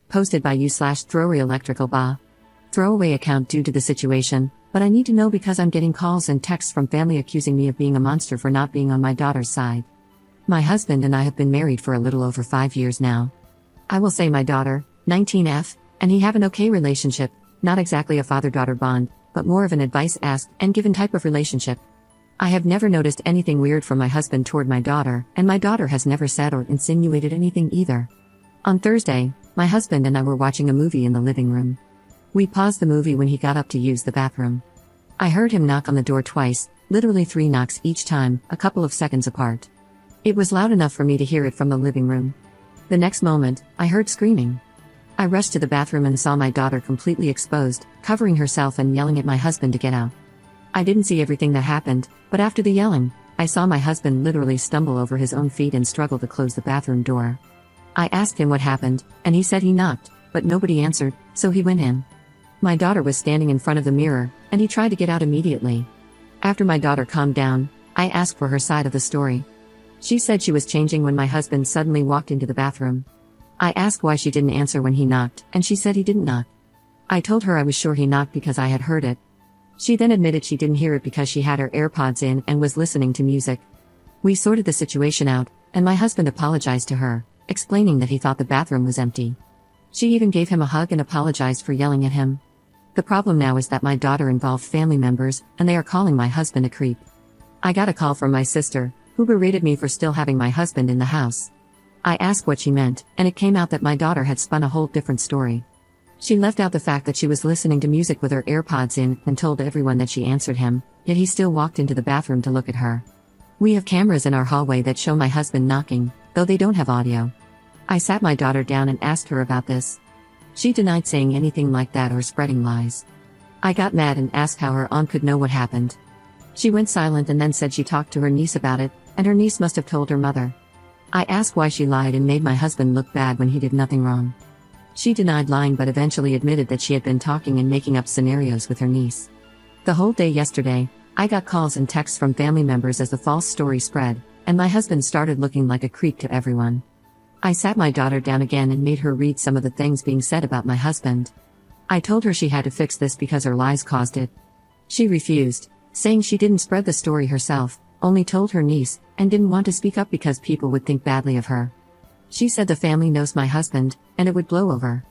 Posted by you/throwaway electrical ba. Throwaway account due to the situation, but I need to know because I'm getting calls and texts from family accusing me of being a monster for not being on my daughter's side. My husband and I have been married for a little over 5 years now. I will say my daughter, 19F, and he have an okay relationship, not exactly a father-daughter bond, but more of an advice asked and given type of relationship. I have never noticed anything weird from my husband toward my daughter, and my daughter has never said or insinuated anything either. On Thursday, my husband and I were watching a movie in the living room. We paused the movie when he got up to use the bathroom. I heard him knock on the door twice, literally 3 knocks each time, a couple of seconds apart. It was loud enough for me to hear it from the living room. The next moment, I heard screaming. I rushed to the bathroom and saw my daughter completely exposed, covering herself and yelling at my husband to get out. I didn't see everything that happened, but after the yelling, I saw my husband literally stumble over his own feet and struggle to close the bathroom door. I asked him what happened, and he said he knocked, but nobody answered, so he went in. My daughter was standing in front of the mirror, and he tried to get out immediately. After my daughter calmed down, I asked for her side of the story. She said she was changing when my husband suddenly walked into the bathroom. I asked why she didn't answer when he knocked, and she said he didn't knock. I told her I was sure he knocked because I had heard it. She then admitted she didn't hear it because she had her AirPods in and was listening to music. We sorted the situation out, and my husband apologized to her, explaining that he thought the bathroom was empty. She even gave him a hug and apologized for yelling at him. The problem now is that my daughter involved family members, and they are calling my husband a creep. I got a call from my sister, who berated me for still having my husband in the house. I asked what she meant, and it came out that my daughter had spun a whole different story. She left out the fact that she was listening to music with her AirPods in and told everyone that she answered him, yet he still walked into the bathroom to look at her. We have cameras in our hallway that show my husband knocking, though they don't have audio. I sat my daughter down and asked her about this. She denied saying anything like that or spreading lies. I got mad and asked how her aunt could know what happened. She went silent and then said she talked to her niece about it, and her niece must have told her mother. I asked why she lied and made my husband look bad when he did nothing wrong. She denied lying but eventually admitted that she had been talking and making up scenarios with her niece. The whole day yesterday, I got calls and texts from family members as the false story spread, and my husband started looking like a creep to everyone. I sat my daughter down again and made her read some of the things being said about my husband. I told her she had to fix this because her lies caused it. She refused, saying she didn't spread the story herself, only told her niece, and didn't want to speak up because people would think badly of her. She said the family knows my husband, and it would blow over.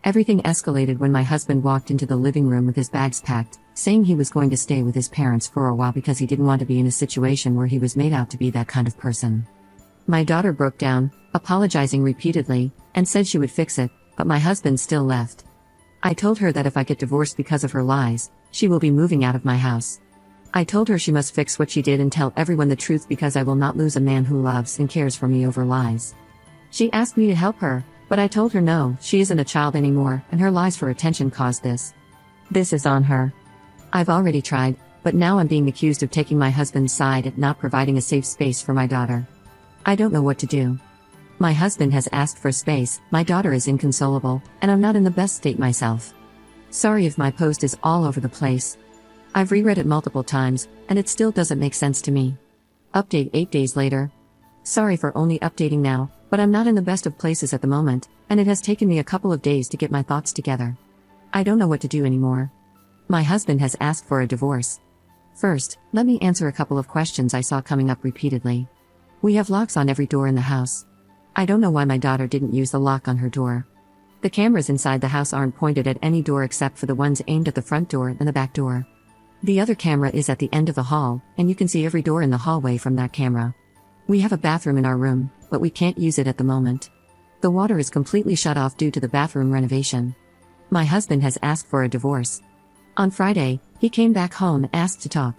Everything escalated when my husband walked into the living room with his bags packed, saying he was going to stay with his parents for a while because he didn't want to be in a situation where he was made out to be that kind of person. My daughter broke down, apologizing repeatedly, and said she would fix it, but my husband still left. I told her that if I get divorced because of her lies, she will be moving out of my house. I told her she must fix what she did and tell everyone the truth because I will not lose a man who loves and cares for me over lies. She asked me to help her, but I told her no, she isn't a child anymore, and her lies for attention caused this. This is on her. I've already tried, but now I'm being accused of taking my husband's side and not providing a safe space for my daughter. I don't know what to do. My husband has asked for space, my daughter is inconsolable, and I'm not in the best state myself. Sorry if my post is all over the place. I've reread it multiple times, and it still doesn't make sense to me. Update 8 days later. Sorry for only updating now, but I'm not in the best of places at the moment, and it has taken me a couple of days to get my thoughts together. I don't know what to do anymore. My husband has asked for a divorce. First, let me answer a couple of questions I saw coming up repeatedly. We have locks on every door in the house. I don't know why my daughter didn't use the lock on her door. The cameras inside the house aren't pointed at any door except for the ones aimed at the front door and the back door. The other camera is at the end of the hall, and you can see every door in the hallway from that camera. We have a bathroom in our room, but we can't use it at the moment. The water is completely shut off due to the bathroom renovation. My husband has asked for a divorce. On Friday, he came back home and asked to talk.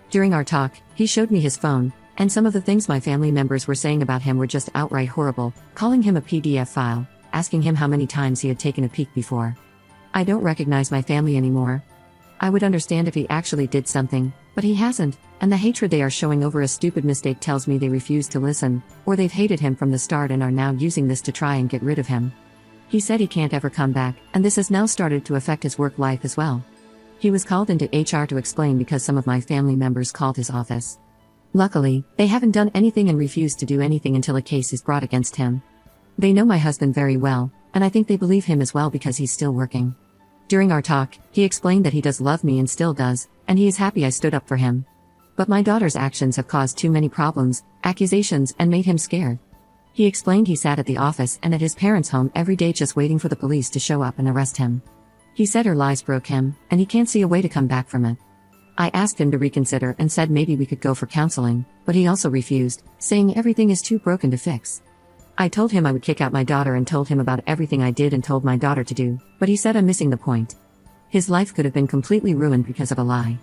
During our talk, he showed me his phone, and some of the things my family members were saying about him were just outright horrible, calling him a PDF file, asking him how many times he had taken a peek before. I don't recognize my family anymore. I would understand if he actually did something, but he hasn't, and the hatred they are showing over a stupid mistake tells me they refuse to listen, or they've hated him from the start and are now using this to try and get rid of him. He said he can't ever come back, and this has now started to affect his work life as well. He was called into HR to explain because some of my family members called his office. Luckily, they haven't done anything and refused to do anything until a case is brought against him. They know my husband very well, and I think they believe him as well because he's still working. During our talk, he explained that he does love me and still does, and he is happy I stood up for him. But my daughter's actions have caused too many problems, accusations, and made him scared. He explained he sat at the office and at his parents' home every day just waiting for the police to show up and arrest him. He said her lies broke him, and he can't see a way to come back from it. I asked him to reconsider and said maybe we could go for counseling, but he also refused, saying everything is too broken to fix. I told him I would kick out my daughter and told him about everything I did and told my daughter to do, but he said I'm missing the point. His life could have been completely ruined because of a lie.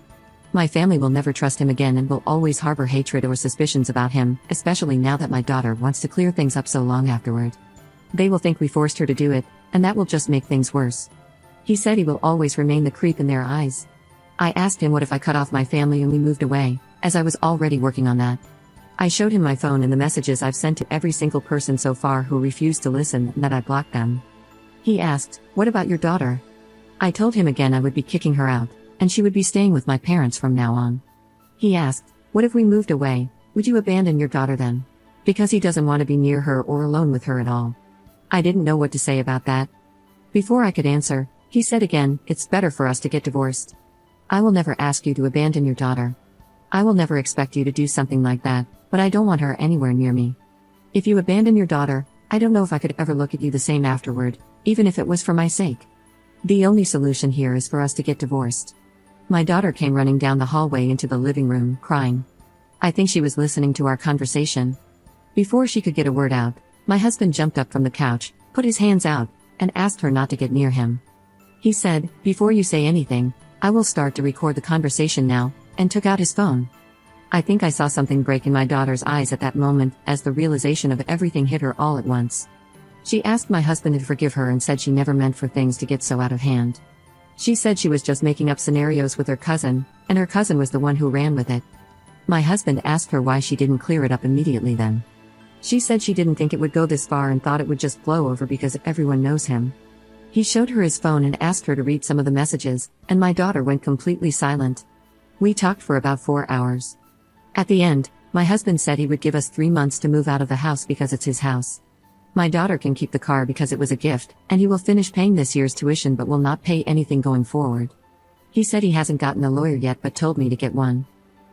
My family will never trust him again and will always harbor hatred or suspicions about him, especially now that my daughter wants to clear things up so long afterward. They will think we forced her to do it, and that will just make things worse. He said he will always remain the creep in their eyes. I asked him what if I cut off my family and we moved away, as I was already working on that. I showed him my phone and the messages I've sent to every single person so far who refused to listen and that I blocked them. He asked, "What about your daughter?" I told him again I would be kicking her out, and she would be staying with my parents from now on. He asked, "What if we moved away, would you abandon your daughter then?" Because he doesn't want to be near her or alone with her at all. I didn't know what to say about that. Before I could answer, he said again, "It's better for us to get divorced. I will never ask you to abandon your daughter. I will never expect you to do something like that, but I don't want her anywhere near me. If you abandon your daughter, I don't know if I could ever look at you the same afterward, even if it was for my sake. The only solution here is for us to get divorced." My daughter came running down the hallway into the living room, crying. I think she was listening to our conversation. Before she could get a word out, my husband jumped up from the couch, put his hands out, and asked her not to get near him. He said, "Before you say anything, I will start to record the conversation now," and took out his phone. I think I saw something break in my daughter's eyes at that moment, as the realization of everything hit her all at once. She asked my husband to forgive her and said she never meant for things to get so out of hand. She said she was just making up scenarios with her cousin, and her cousin was the one who ran with it. My husband asked her why she didn't clear it up immediately then. She said she didn't think it would go this far and thought it would just blow over because everyone knows him. He showed her his phone and asked her to read some of the messages, and my daughter went completely silent. We talked for about 4 hours. At the end, my husband said he would give us 3 months to move out of the house because it's his house. My daughter can keep the car because it was a gift, and he will finish paying this year's tuition but will not pay anything going forward. He said he hasn't gotten a lawyer yet but told me to get one.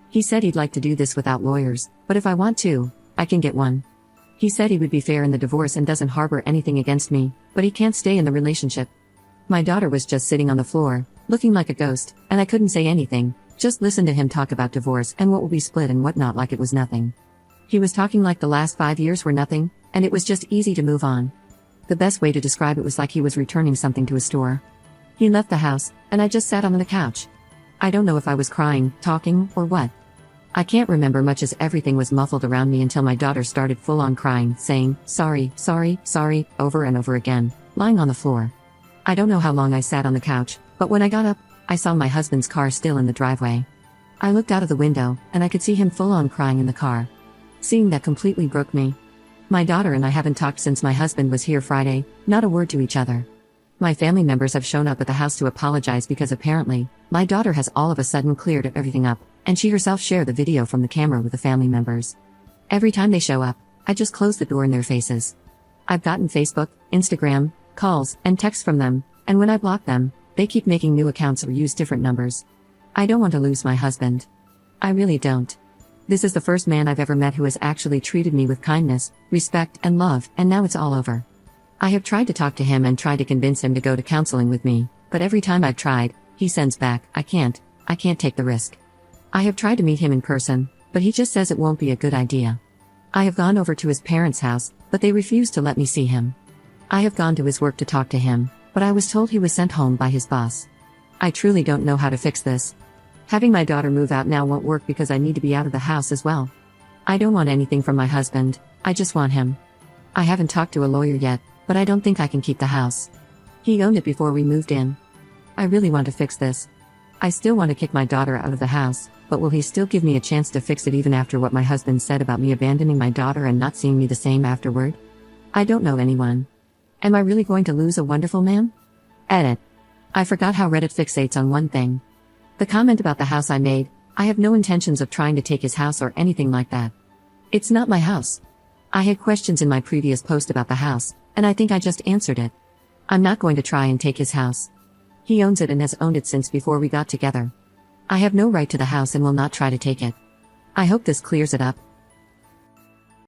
He said he'd like to do this without lawyers, but if I want to, I can get one. He said he would be fair in the divorce and doesn't harbor anything against me, but he can't stay in the relationship. My daughter was just sitting on the floor, looking like a ghost, and I couldn't say anything, just listen to him talk about divorce and what will be split and whatnot like it was nothing. He was talking like the last 5 years were nothing, and it was just easy to move on. The best way to describe it was like he was returning something to a store. He left the house, and I just sat on the couch. I don't know if I was crying, talking, or what. I can't remember much as everything was muffled around me until my daughter started full-on crying, saying, "Sorry, sorry, sorry," over and over again, lying on the floor. I don't know how long I sat on the couch, but when I got up, I saw my husband's car still in the driveway. I looked out of the window, and I could see him full-on crying in the car. Seeing that completely broke me. My daughter and I haven't talked since my husband was here Friday, not a word to each other. My family members have shown up at the house to apologize because apparently, my daughter has all of a sudden cleared everything up, and she herself shared the video from the camera with the family members. Every time they show up, I just close the door in their faces. I've gotten Facebook, Instagram, calls, and texts from them, and when I block them, they keep making new accounts or use different numbers. I don't want to lose my husband. I really don't. This is the first man I've ever met who has actually treated me with kindness, respect, and love, and now it's all over. I have tried to talk to him and tried to convince him to go to counseling with me, but every time I've tried, he sends back, I can't take the risk. I have tried to meet him in person, but he just says it won't be a good idea. I have gone over to his parents' house, but they refuse to let me see him. I have gone to his work to talk to him, but I was told he was sent home by his boss. I truly don't know how to fix this. Having my daughter move out now won't work because I need to be out of the house as well. I don't want anything from my husband, I just want him. I haven't talked to a lawyer yet, but I don't think I can keep the house. He owned it before we moved in. I really want to fix this. I still want to kick my daughter out of the house, but will he still give me a chance to fix it even after what my husband said about me abandoning my daughter and not seeing me the same afterward? I don't know anyone. Am I really going to lose a wonderful man? Edit. I forgot how Reddit fixates on one thing. The comment about the house I made, I have no intentions of trying to take his house or anything like that. It's not my house. I had questions in my previous post about the house, and I think I just answered it. I'm not going to try and take his house. He owns it and has owned it since before we got together. I have no right to the house and will not try to take it. I hope this clears it up.